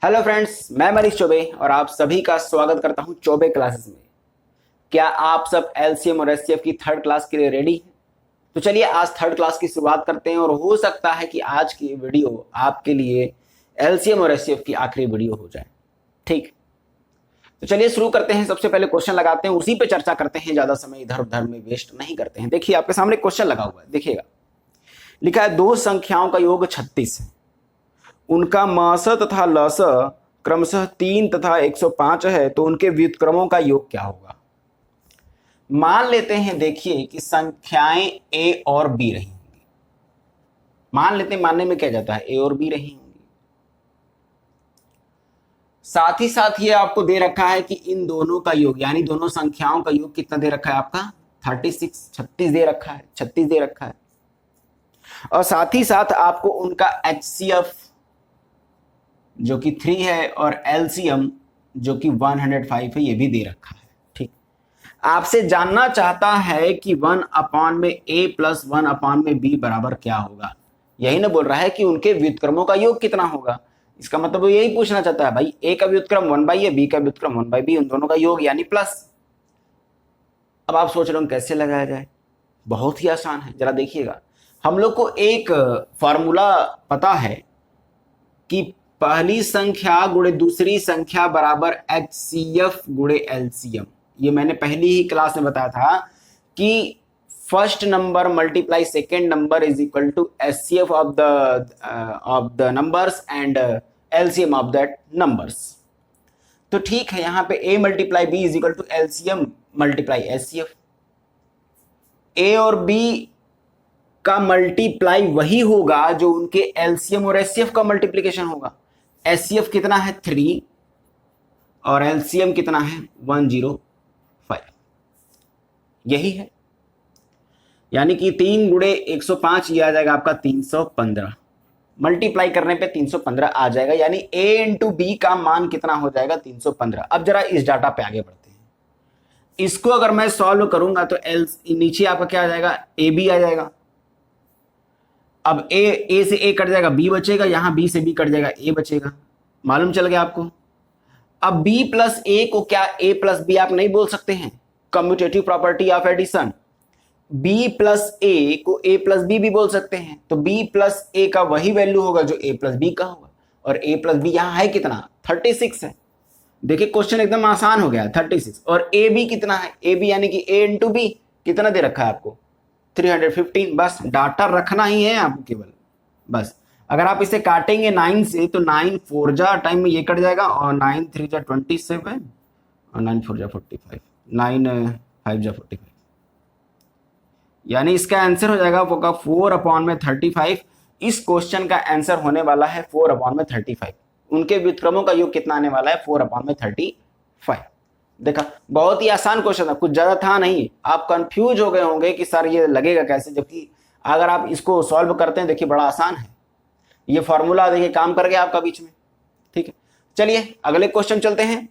Hello friends, मैं मनीष चौबे और आप सभी का स्वागत करता हूं चौबे क्लासेस में। क्या आप सब एलसीएम और एचसीएफ की थर्ड क्लास के लिए रेडी हैं? तो चलिए आज थर्ड क्लास की शुरुआत करते हैं और हो सकता है कि आज की वीडियो आपके लिए एलसीएम और एचसीएफ की आखिरी वीडियो हो जाए। ठीक, तो चलिए शुरू करते हैं। सबसे पहले क्वेश्चन लगाते हैं, उसी पे चर्चा करते हैं, ज्यादा समय इधर उधर में वेस्ट नहीं करते हैं। देखिए आपके सामने क्वेश्चन लगा हुआ है, देखिएगा। लिखा है दो संख्याओं का योग 36 है, उनका मास तथा लस क्रमशः 3 तथा 105 है, तो उनके व्युत्क्रमों का योग क्या होगा। मान लेते हैं, देखिए कि संख्याएं ए और बी रही होंगी। मान लेते हैं, मानने में क्या जाता है, ए और बी रही होंगी। साथ ही साथ ये आपको दे रखा है कि इन दोनों का योग, यानी दोनों संख्याओं का योग कितना दे रखा है आपका, 36 दे रखा है, 36 दे रखा है। और साथ ही साथ आपको उनका एचसीएफ जो कि 3 है और एलसीएम जो कि 105 है, ये भी दे रखा है। ठीक, आपसे जानना चाहता है कि 1/a प्लस 1/b बराबर क्या होगा। यही ना बोल रहा है कि उनके व्युत्क्रमों का योग कितना होगा। इसका मतलब वो यही पूछना चाहता है, भाई a का व्युत्क्रम 1/a, b का व्युत्क्रम 1/b, उन दोनों का योग यानी प्लस। अब आप सोच रहे हो कैसे लगाया जाए। बहुत ही आसान है, जरा देखिएगा। हम लोग को एक फॉर्मूला पता है कि पहली संख्या गुणे दूसरी संख्या बराबर एचसीएफ गुणे एलसीएम। ये मैंने पहली ही क्लास में बताया था कि first number multiply second number is equal to HCF of the numbers and LCM of that numbers. तो ठीक है, यहां पे A multiply B is equal to LCM multiply HCF. A और बी का मल्टीप्लाई वही होगा जो उनके एलसीएम और एचसीएफ का मल्टीप्लीकेशन होगा। एचसीएफ कितना है 3 और एलसीएम कितना है 105, यही है। यानी कि 3 गुणे 105 ये आ जाएगा आपका 315। मल्टीप्लाई करने पे 315 आ जाएगा, यानी ए इंटू बी का मान कितना हो जाएगा 315। अब जरा इस डाटा पे आगे बढ़ते हैं। इसको अगर मैं सॉल्व करूंगा तो एल नीचे आपका क्या आ जाएगा, ए बी आ जाएगा। अब ए से ए कट जाएगा, बी बचेगा, यहां बी से बी कट जाएगा, ए बचेगा। मालूम चल गया आपको। अब b प्लस ए को क्या a प्लस बी आप नहीं बोल सकते हैं, commutative property of addition. b plus A को a प्लस बी भी बोल सकते हैं, तो b प्लस ए का वही वैल्यू होगा जो a प्लस बी का होगा। और a प्लस बी यहां है कितना, 36 है। देखिए क्वेश्चन एकदम आसान हो गया, 36। और ए बी कितना है, ए बी यानी कि a इंटू बी कितना दे रखा है आपको, 315। बस डाटा रखना ही है आपको केवल, बस। अगर आप इसे काटेंगे 9 से तो 9 4 जा टाइम में ये कट जाएगा, और 9 3 जा 27 और 9 4 जा 45, 9 5 जा 45, यानी इसका आंसर हो जाएगा आपका 4/35। इस क्वेश्चन का आंसर होने वाला है 4/35। उनके व्युत्क्रमों का योग कितना आने वाला है, 4/35। देखा, बहुत ही आसान क्वेश्चन था, कुछ ज्यादा था नहीं। आप कंफ्यूज हो गए होंगे कि सर ये लगेगा कैसे, जबकि अगर आप इसको सॉल्व करते हैं, देखिए बड़ा आसान है। ये फॉर्मूला देखिए काम कर गया आपका बीच में। ठीक है, चलिए अगले क्वेश्चन चलते हैं।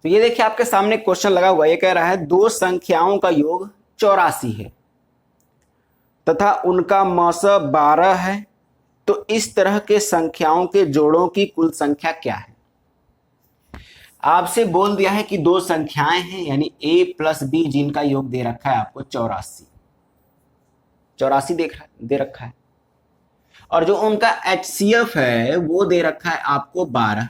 तो ये देखिए आपके सामने क्वेश्चन लगा हुआ, ये कह रहा है दो संख्याओं का योग 84 है तथा उनका मौस 12 है, तो इस तरह के संख्याओं के जोड़ों की कुल संख्या क्या है। आपसे बोल दिया है कि दो संख्याएं हैं, यानी a प्लस बी, जिनका योग दे रखा है आपको 84 दे रखा है। और जो उनका एचसीएफ है वो दे रखा है आपको 12।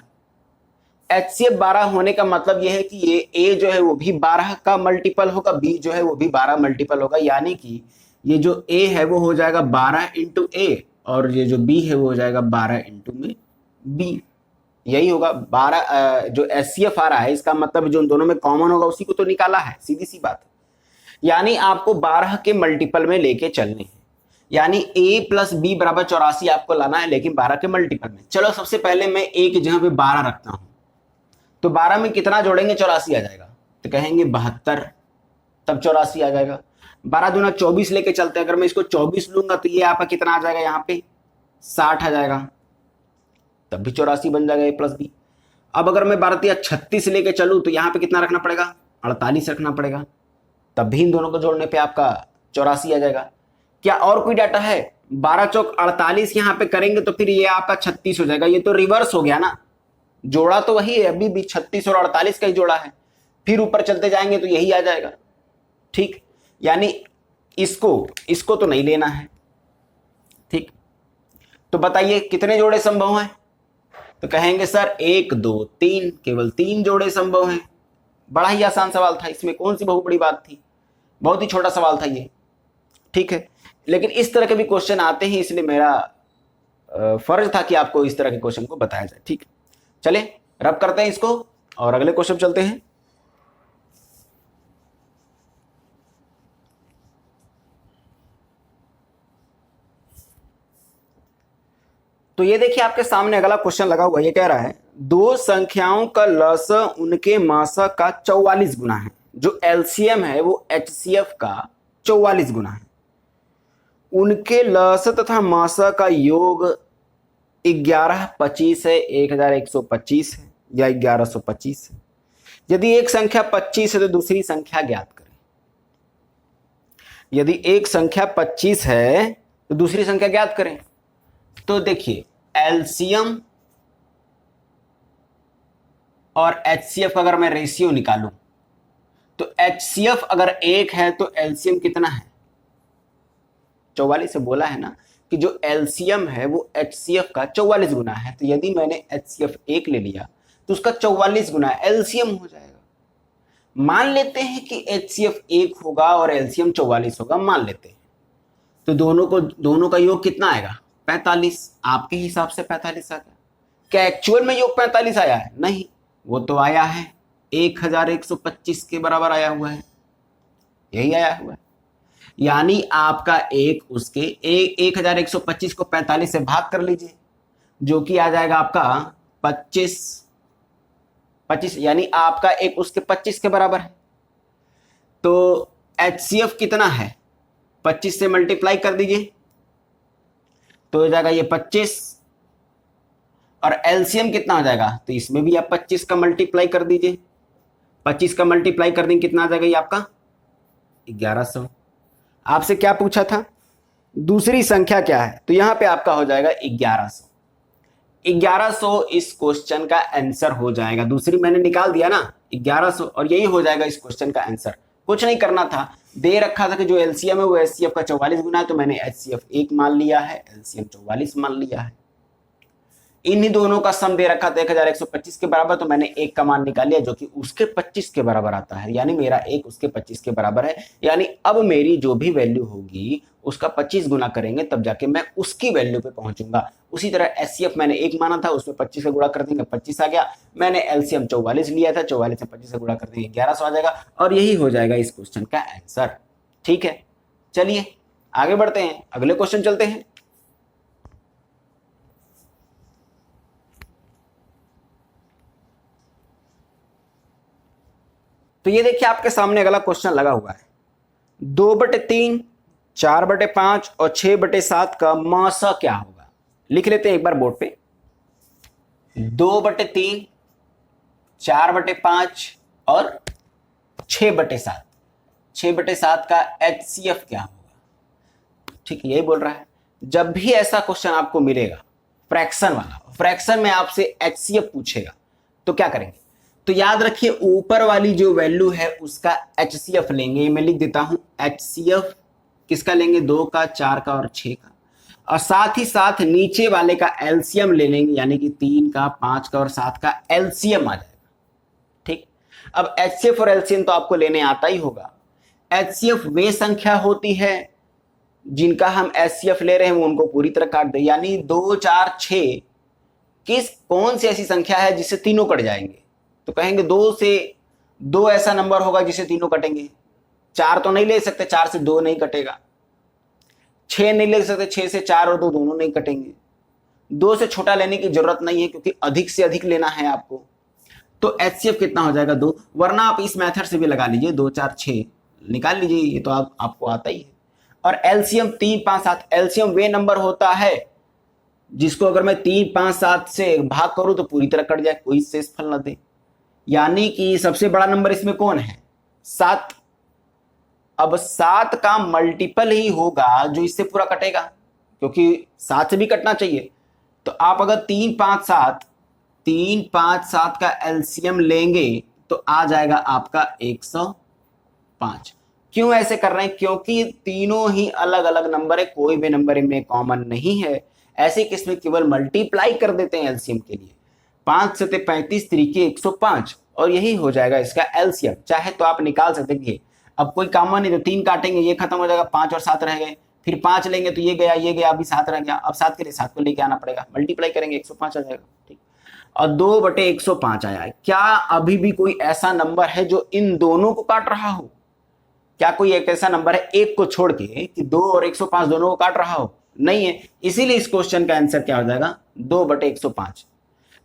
एचसीएफ 12 होने का मतलब यह है कि ये a जो है वो भी 12 का मल्टीपल होगा, b जो है वो भी 12 मल्टीपल होगा। यानी कि ये जो a है वो हो जाएगा 12 इंटू ए, और ये जो b है वो हो जाएगा 12 इंटू में b। यही होगा 12। जो एचसीएफ आ रहा है, इसका मतलब जो उन दोनों में कॉमन होगा उसी को तो निकाला है, सीधी सी बात है। यानी आपको 12 के मल्टीपल में लेके चलने हैं, यानी a प्लस बी बराबर 84 आपको लाना है, लेकिन 12 के मल्टीपल में। चलो सबसे पहले मैं a की जगह पे 12 रखता हूं, तो 12 में कितना जोड़ेंगे, 84 आ जाएगा। तो कहेंगे 72, तब 84 आ जाएगा। 12 दूना 24 लेके चलते हैं, अगर मैं इसको 24 लूंगा तो ये आपका कितना आ जाएगा, यहाँ पे 60 आ जाएगा, तब भी 84 बन जाएगा a प्लस बी। अब अगर मैं 12 या 36 लेके चलूं तो यहाँ पे कितना रखना पड़ेगा, 48 रखना पड़ेगा, तब भी इन दोनों को जोड़ने पे आपका 84 आ जाएगा। क्या और कोई डाटा है? 12 चौक 48 यहाँ पे करेंगे तो फिर ये आपका 36 हो जाएगा। ये तो रिवर्स हो गया ना, जोड़ा तो वही है, अभी भी 36 और 48 का ही जोड़ा है, फिर ऊपर चलते जाएंगे तो यही आ जाएगा। ठीक, यानी इसको तो नहीं लेना है। ठीक, तो बताइए कितने जोड़े संभव हैं? तो कहेंगे सर 1 2 3, केवल 3 जोड़े संभव हैं। बड़ा ही आसान सवाल था, इसमें कौन सी बहुत बड़ी बात थी, बहुत ही छोटा सवाल था ये। ठीक है, लेकिन इस तरह के भी क्वेश्चन आते हैं, इसलिए मेरा फर्ज था कि आपको इस तरह के क्वेश्चन को बताया जाए। ठीक, चले रब करते हैं इसको और अगले क्वेश्चन चलते हैं। तो ये देखिए आपके सामने अगला क्वेश्चन लगा हुआ, ये कह रहा है दो संख्याओं का लसा उनके मासा का 44 गुना है। जो एलसीएम है वो एचसीएफ का 44 गुना है। उनके लसा तथा मासा का योग 1125 है, 1125 है या 1125 है। यदि एक संख्या 25 है तो दूसरी संख्या ज्ञात करें। यदि एक संख्या 25 है तो दूसरी संख्या ज्ञात करें। तो देखिए एलसीएम और एचसीएफ का अगर मैं रेशियो निकालूं तो एचसीएफ अगर 1 है तो एलसीएम कितना है, 44 से बोला है ना कि जो एलसीएम है वो एचसीएफ का 44 गुना है। तो यदि मैंने एचसीएफ 1 ले लिया तो उसका 44 गुना एलसीएम हो जाएगा। मान लेते हैं कि एचसीएफ 1 होगा और एलसीएम 44 होगा, मान लेते हैं। तो दोनों का योग कितना आएगा, 45। आपके हिसाब से 45 आ गया। क्या एक्चुअल में योग 45 आया है? नहीं, वो तो आया है 1125 के बराबर आया हुआ है, यही आया हुआ है। यानी आपका एक उसके 1125 को 45 से भाग कर लीजिए, जो कि आ जाएगा आपका 25, यानी आपका एक उसके 25 के बराबर है। तो एचसीएफ कितना है, 25 से मल्टीप्लाई कर दीजिए तो हो जाएगा ये 25, और एलसीएम कितना हो जाएगा, तो इसमें भी आप 25 का मल्टीप्लाई कर दीजिए। 25 का मल्टीप्लाई कर देंगे कितना आ जाएगा ये आपका 1100। आपसे क्या पूछा था, दूसरी संख्या क्या है, तो यहां पे आपका हो जाएगा 1100। 1100 इस क्वेश्चन का आंसर हो जाएगा। दूसरी मैंने निकाल दिया ना 1100, और यही हो जाएगा इस क्वेश्चन का आंसर। कुछ नहीं करना था, दे रखा था कि जो एलसीएम है वो एचसीएफ का 44 गुना है, तो मैंने एचसीएफ 1 मान लिया है, एलसीएम 44 मान लिया है। इन्हीं दोनों का सम दे रखा था 1125 के बराबर, तो मैंने 1 का मान निकाल लिया जो कि उसके 25 के बराबर आता है। यानी मेरा 1 उसके 25 के बराबर है। यानी अब मेरी जो भी वैल्यू होगी उसका 25 गुना करेंगे तब जाके मैं उसकी वैल्यू पे पहुंचूंगा। उसी तरह एचसीएफ मैंने 1 माना था, उसमें 25 से गुणा कर देंगे 25 आ गया। मैंने एलसीएम 44 लिया था, 44 से 25 से गुणा कर देंगे 1100 आ जाएगा, और यही हो जाएगा इस क्वेश्चन का आंसर। ठीक है, चलिए आगे बढ़ते हैं, अगले क्वेश्चन चलते हैं। तो ये देखिए आपके सामने अगला क्वेश्चन लगा हुआ है, 2/3, 4/5 और 6/7 का मासा क्या होगा। लिख लेते हैं एक बार बोर्ड पे, 2/3, 4/5 और 6/7। 6/7 का एचसीएफ क्या होगा। ठीक है, यही बोल रहा है। जब भी ऐसा क्वेश्चन आपको मिलेगा फ्रैक्शन वाला, फ्रैक्शन में आपसे एचसीएफ पूछेगा तो क्या करेंगे, तो याद रखिए ऊपर वाली जो वैल्यू है उसका एचसीएफ लेंगे। मैं लिख देता हूं एचसीएफ किसका लेंगे, 2 का, 4 का और 6 का, और साथ ही साथ नीचे वाले का एलसीएम ले लेंगे, यानी कि 3 का, 5 का और 7 का एलसीएम आ जाएगा। ठीक, अब एचसीएफ और एलसीएम तो आपको लेने आता ही होगा। एचसीएफ वे संख्या होती है जिनका हम एचसीएफ ले रहे हैं वो उनको पूरी तरह काट दे, यानी 2, 4, 6 कौन सी ऐसी संख्या है जिससे तीनों कट जाएंगे, तो कहेंगे 2 से 2 ऐसा नंबर होगा जिसे तीनों कटेंगे। 4 तो नहीं ले सकते, 4 से 2 नहीं कटेगा। 6 नहीं ले सकते, 6 से 4 और 2 दोनों नहीं कटेंगे। 2 से छोटा लेने की जरूरत नहीं है क्योंकि अधिक से अधिक लेना है आपको। तो एचसीएफ कितना हो जाएगा 2, वरना आप इस मेथड से भी लगा लीजिए, 2, 4, 6 निकाल लीजिए, ये तो आपको आता ही है। और एलसीएम 3, 5, 7, एलसीएम वे नंबर होता है जिसको अगर मैं 3, 5, 7 से भाग करूं तो पूरी तरह कट जाए, कोई शेष फल न दे। यानी कि सबसे बड़ा नंबर इसमें कौन है? 7। अब 7 का मल्टीपल ही होगा जो इससे पूरा कटेगा, क्योंकि 7 से भी कटना चाहिए। तो आप अगर 3, 5, 7 का एलसीएम लेंगे तो आ जाएगा आपका 105। क्यों ऐसे कर रहे हैं? क्योंकि तीनों ही अलग अलग नंबर है, कोई भी नंबर इनमें कॉमन नहीं है। ऐसे केस में केवल मल्टीप्लाई कर देते हैं एलसीएम के लिए। 5 7 35 3 105 और यही हो जाएगा इसका एलसीएम। चाहे तो आप निकाल सकते हैं। अब कोई कॉमन नहीं तो 3 काटेंगे, ये खत्म हो जाएगा, 5 और 7 रह गए। फिर 5 लेंगे तो ये गया, अभी 7 रह गया। अब 7 के लिए 7 को लेके आना पड़ेगा, मल्टीप्लाई करेंगे 105 आ जाएगा। ठीक, और 2/105 आया है। क्या अभी भी कोई ऐसा नंबर है जो इन दोनों को काट रहा हो? क्या कोई एक ऐसा नंबर है एक को छोड़ के कि 2 और 105 दोनों को काट रहा हो? नहीं है। इसीलिए इस क्वेश्चन का आंसर क्या हो जाएगा? 2/105।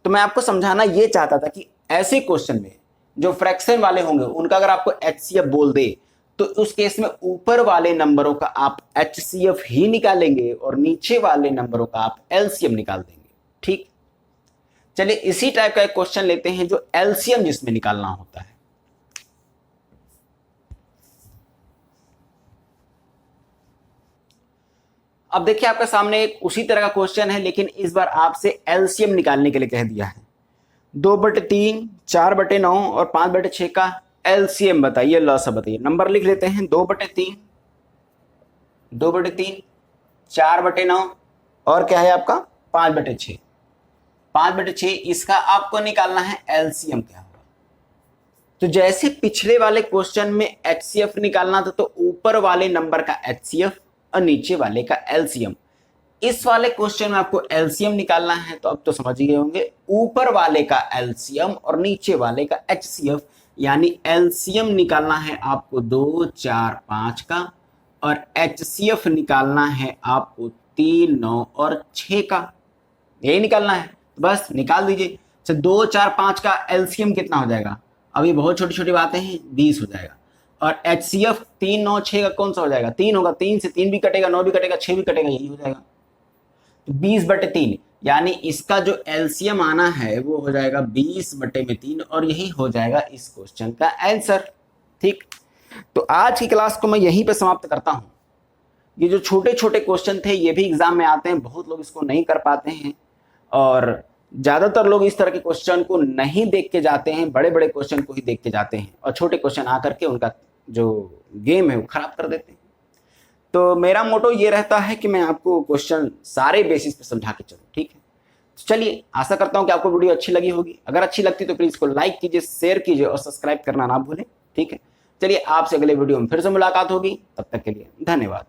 तो मैं आपको समझाना ये चाहता था कि ऐसे क्वेश्चन में जो फ्रैक्शन वाले होंगे उनका अगर आपको एचसीएफ बोल दे तो उस केस में ऊपर वाले नंबरों का आप एचसीएफ ही निकालेंगे और नीचे वाले नंबरों का आप एलसीएम निकाल देंगे। ठीक, चलिए इसी टाइप का एक क्वेश्चन लेते हैं जो एलसीएम जिसमें निकालना होता है। अब देखिए आपके सामने एक उसी तरह का क्वेश्चन है, लेकिन इस बार आपसे एलसीएम निकालने के लिए कह दिया है। 2/3, 4/9 और 5/6 का एलसीएम बताइए, लॉसा बताइए। नंबर लिख लेते हैं। 2/3, 4/9 और क्या है आपका 5/6। 5/6 इसका आपको निकालना है एलसीएम क्या होगा। तो जैसे पिछले वाले क्वेश्चन में एचसीएफ निकालना था तो ऊपर वाले नंबर का एचसीएफ और नीचे वाले का एलसीएम। इस वाले क्वेश्चन में आपको एलसीएम निकालना है, तो अब तो समझ ही गए होंगे, ऊपर वाले का एलसीएम और नीचे वाले का एचसीएफ। यानी एलसीएम निकालना है आपको 2, 4, 5 का और एचसीएफ निकालना है आपको 3, 9 और 6 का। यही निकालना है, बस निकाल दीजिए। 2, 4, 5 का एलसीएम कितना हो जाएगा? अभी बहुत छोटी छोटी बातें हैं, 20 हो जाएगा। और एचसीएफ 3, 9, 6 का कौन सा हो जाएगा? 3 होगा। 3 से 3 भी कटेगा, 9 भी कटेगा, 6 भी कटेगा, यही हो जाएगा। 20/3 यानी इसका जो एलसीएम आना है वो हो जाएगा 20/3 और यही हो जाएगा इस क्वेश्चन का आंसर। ठीक, तो आज की क्लास को मैं यहीं पे समाप्त करता हूं। ये जो छोटे छोटे क्वेश्चन थे ये भी एग्जाम में आते हैं, बहुत लोग इसको नहीं कर पाते हैं और ज्यादातर लोग इस तरह के क्वेश्चन को नहीं देख के जाते हैं, बड़े बड़े क्वेश्चन को ही देख के जाते हैं और छोटे क्वेश्चन आकर के उनका जो गेम है वो खराब कर देते हैं। तो मेरा मोटो ये रहता है कि मैं आपको क्वेश्चन सारे बेसिस पे समझा के चलूं। ठीक है, तो चलिए आशा करता हूं कि आपको वीडियो अच्छी लगी होगी। अगर अच्छी लगती तो प्लीज इसको लाइक कीजिए, शेयर कीजिए और सब्सक्राइब करना ना भूलें। ठीक है, चलिए आपसे अगले वीडियो में फिर से मुलाकात होगी, तब तक के लिए धन्यवाद।